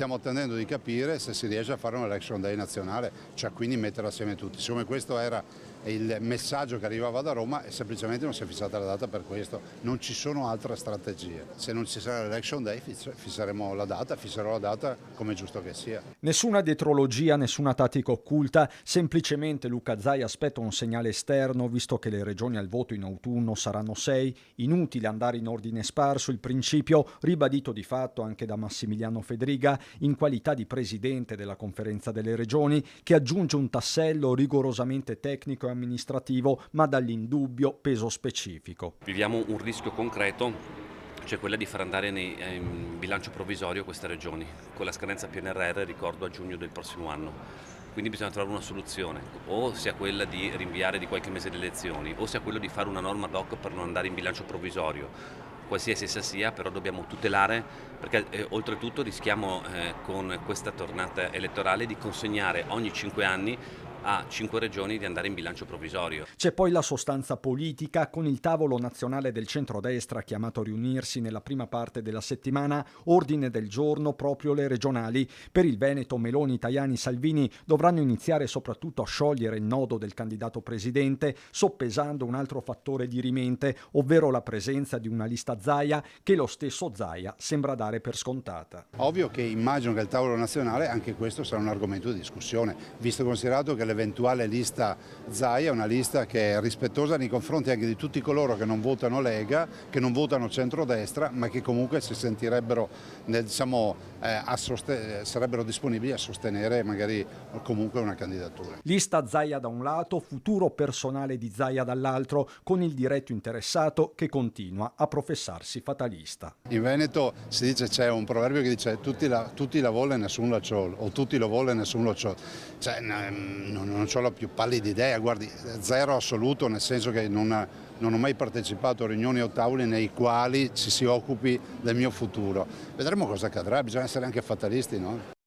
stiamo attendendo di capire se si riesce a fare un election day nazionale, cioè quindi mettere assieme tutti. Siccome questo era il messaggio che arrivava da Roma e semplicemente non si è fissata la data per questo, non ci sono altre strategie. Se non ci sarà l'election day fisserò la data come è giusto che sia. Nessuna dietrologia, nessuna tattica occulta, semplicemente Luca Zaia aspetta un segnale esterno, visto che le regioni al voto in autunno saranno 6, inutile andare in ordine sparso, il principio ribadito di fatto anche da Massimiliano Fedriga in qualità di presidente della Conferenza delle Regioni, che aggiunge un tassello rigorosamente tecnico e amministrativo, ma dall'indubbio peso specifico. Viviamo un rischio concreto, cioè quella di far andare in bilancio provvisorio queste regioni, con la scadenza PNRR, ricordo, a giugno del prossimo anno. Quindi bisogna trovare una soluzione, o sia quella di rinviare di qualche mese le elezioni, o sia quello di fare una norma ad hoc per non andare in bilancio provvisorio. Qualsiasi essa sia, però dobbiamo tutelare, perché oltretutto rischiamo con questa tornata elettorale di consegnare ogni 5 anni a 5 regioni di andare in bilancio provvisorio. C'è poi la sostanza politica, con il tavolo nazionale del centrodestra chiamato a riunirsi nella prima parte della settimana, ordine del giorno proprio le regionali. Per il Veneto Meloni, Tajani, Salvini dovranno iniziare soprattutto a sciogliere il nodo del candidato presidente, soppesando un altro fattore dirimente, ovvero la presenza di una lista Zaia che lo stesso Zaia sembra dare per scontata. Ovvio che immagino che il tavolo nazionale anche questo sarà un argomento di discussione, visto e considerato che l'eventuale lista Zaia è una lista che è rispettosa nei confronti anche di tutti coloro che non votano Lega, che non votano centrodestra, ma che comunque si sentirebbero, sarebbero disponibili a sostenere magari comunque una candidatura. Lista Zaia da un lato, futuro personale di Zaia dall'altro, con il diretto interessato che continua a professarsi fatalista. In Veneto si dice, c'è un proverbio che dice tutti la vuole e nessuno la ciol, o tutti lo vuole e nessuno lo ciol. Cioè, non ho la più pallida idea, guardi, zero assoluto, nel senso che non ho mai partecipato a riunioni o tavoli nei quali ci si occupi del mio futuro. Vedremo cosa accadrà, bisogna essere anche fatalisti, no?